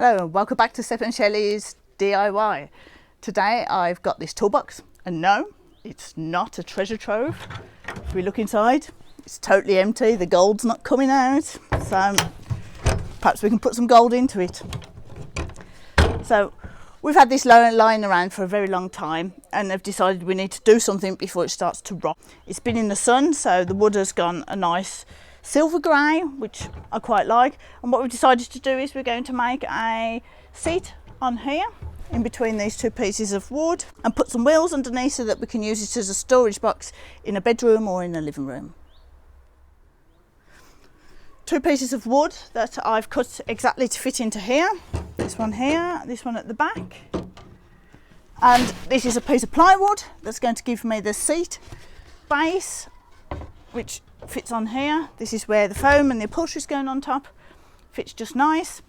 Hello and welcome back to Sepp and Shelley's DIY. Today I've got this toolbox, and no, it's not a treasure trove. If we look inside, it's totally empty, the gold's not coming out, so perhaps we can put some gold into it. So we've had this lying around for a very long time and have decided we need to do something before it starts to rot. It's been in the sun, so the wood has gone a nice silver grey, which I quite like, and what we've decided to do is we're going to make a seat on here in between these two pieces of wood and put some wheels underneath so that we can use it as a storage box in a bedroom or in a living room. Two pieces of wood that I've cut exactly to fit into here, this one here, this one at the back, and this is a piece of plywood that's going to give me the seat base, which fits on here. This is where the foam and the upholstery is going on top. Fits just nice.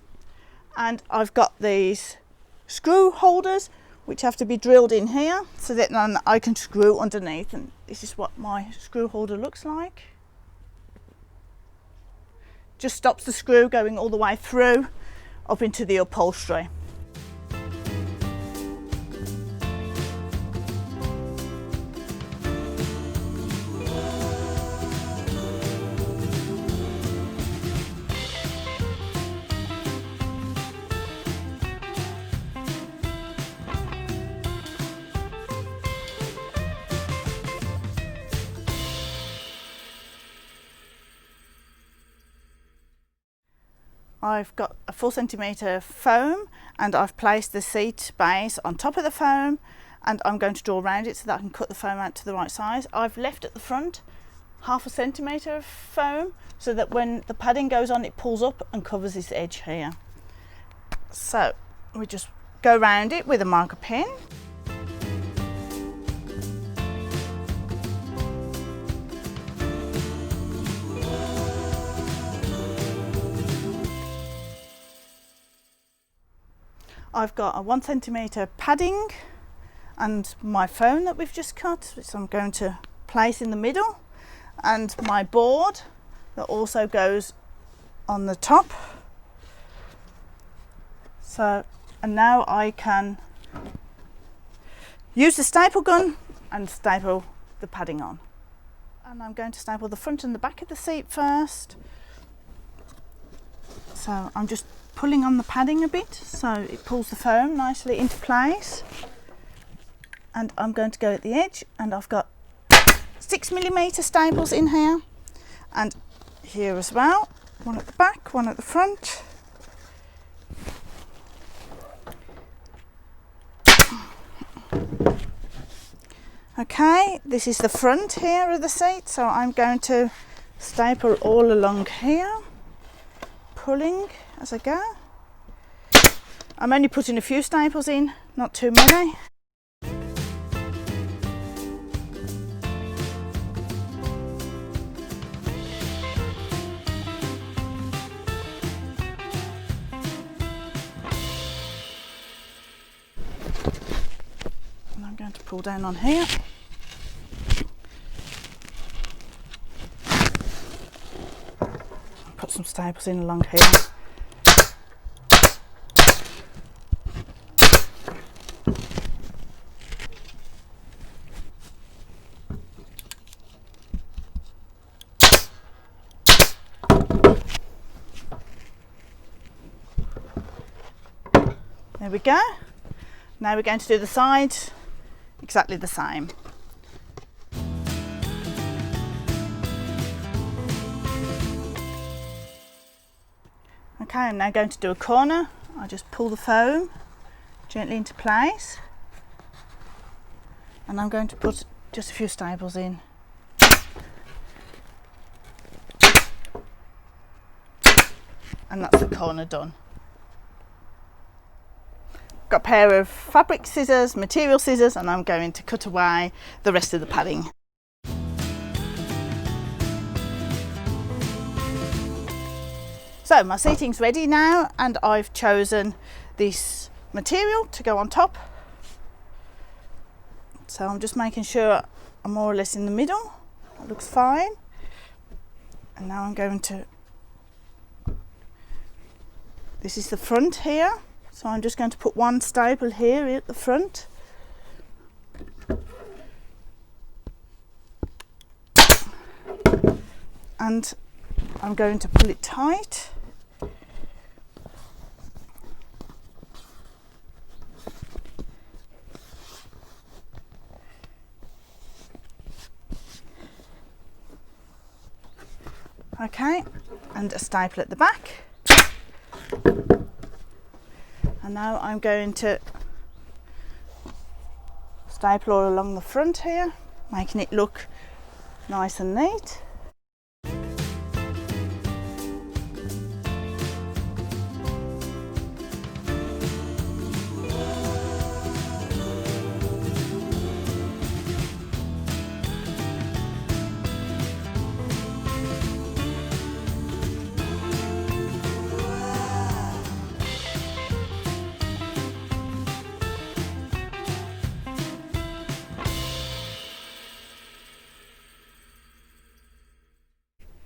And I've got these screw holders which have to be drilled in here so that then I can screw underneath, and this is what my screw holder looks like. Just stops the screw going all the way through up into the upholstery. I've got a 4 centimetre foam and I've placed the seat base on top of the foam, and I'm going to draw around it so that I can cut the foam out to the right size. I've left at the front 1/2 centimetre of foam so that when the padding goes on it pulls up and covers this edge here. So we just go around it with a marker pen. I've got a 1 centimetre padding and my foam that we've just cut, which I'm going to place in the middle, and my board that also goes on the top. So, and now I can use the staple gun and staple the padding on. And I'm going to staple the front and the back of the seat first. So I'm just pulling on the padding a bit so it pulls the foam nicely into place, and I'm going to go at the edge, and I've got 6mm staples in here and here as well, one at the back, one at the front. Okay, this is the front here of the seat, so I'm going to staple all along here, pulling as I go. I'm only putting a few staples in, not too many. And I'm going to pull down on here. Put some staples in along here. There we go. Now we're going to do the sides exactly the same. Okay, I'm now going to do a corner. I just pull the foam gently into place, and I'm going to put just a few staples in. And that's the corner done. Got a pair of fabric scissors, material scissors, and I'm going to cut away the rest of the padding. So my seating's ready now, and I've chosen this material to go on top. So I'm just making sure I'm more or less in the middle. That looks fine. And now I'm going to This is the front here, so I'm just going to put one staple here at the front. And I'm going to pull it tight. Okay, and a staple at the back. And now I'm going to staple all along the front here, making it look nice and neat.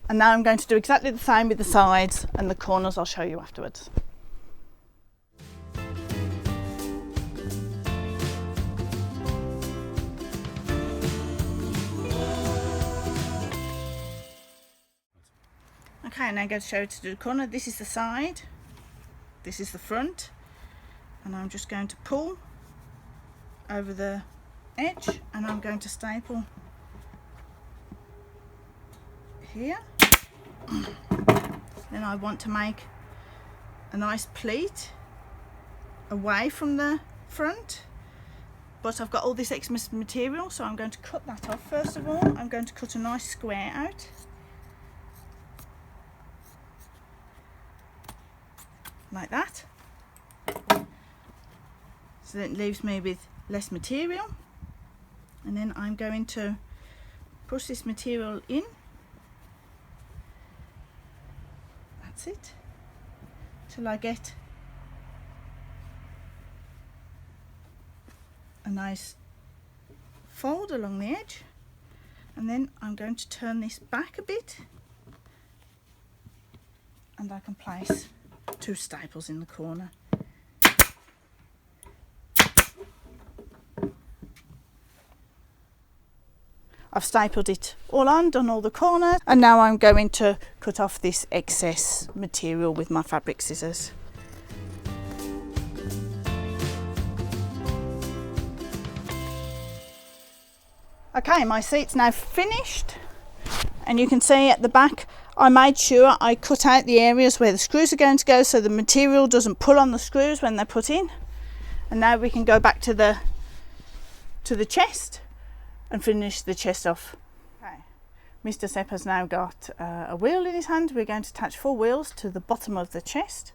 And now I'm going to do exactly the same with the sides and the corners. I'll show you afterwards. Okay, now I'm going to show you to do the corner. This is the side, this is the front, and I'm just going to pull over the edge, and I'm going to staple here. Then I want to make a nice pleat away from the front, but I've got all this extra material, so I'm going to cut that off. First of all, I'm going to cut a nice square out, like that, so that it leaves me with less material. And then I'm going to push this material in. That's it, till I get a nice fold along the edge, and then I'm going to turn this back a bit, and I can place 2 staples in the corner. I've stapled it all on, done all the corners, and now I'm going to cut off this excess material with my fabric scissors. Okay, my seat's now finished, and you can see at the back I made sure I cut out the areas where the screws are going to go so the material doesn't pull on the screws when they're put in. And now we can go back to the chest and finish the chest off. Okay, Mr. Sepp has now got a wheel in his hand. We're going to attach 4 wheels to the bottom of the chest.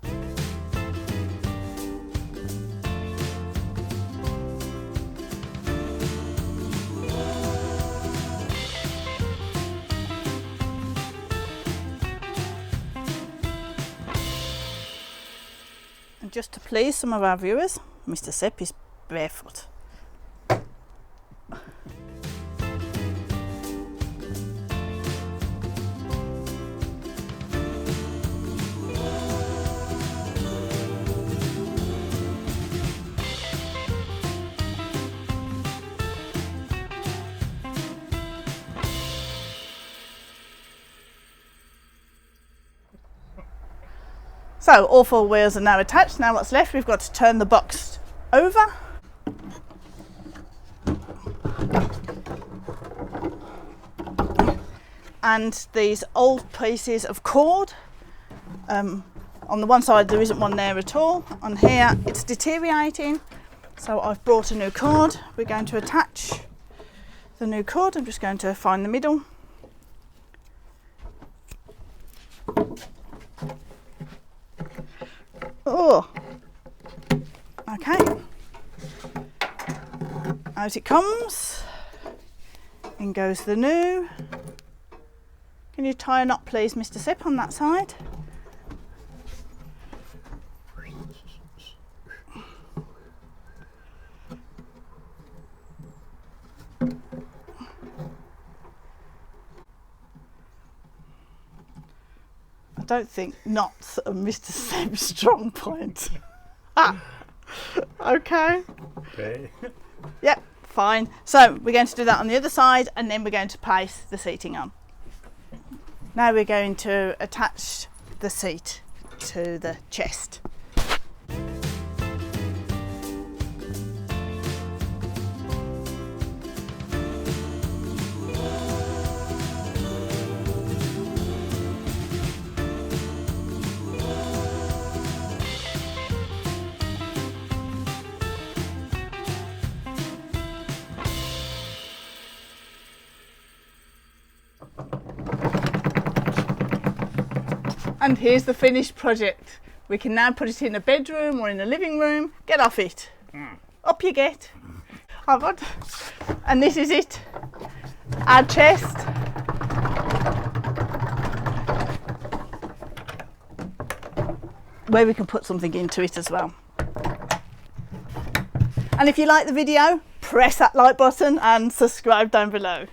And just to please some of our viewers, Mr. Sepp is barefoot. So all 4 wheels are now attached. Now what's left, we've got to turn the box over. And these old pieces of cord, on the one side there isn't one there at all. On here it's deteriorating, so I've brought a new cord. We're going to attach the new cord. I'm just going to find the middle. Oh, okay, out it comes, in goes the new. Can you tie a knot please, Mr. Sepp, on that side? don't think knots are Mr. Sepp's strong point. Okay. Okay. Yep, fine. So we're going to do that on the other side, and then we're going to place the seating on. Now we're going to attach the seat to the chest. And here's the finished project. We can now put it in a bedroom or in a living room. Get off it. Up you get. And this is it. Our chest. Where we can put something into it as well. And if you like the video, press that like button and subscribe down below.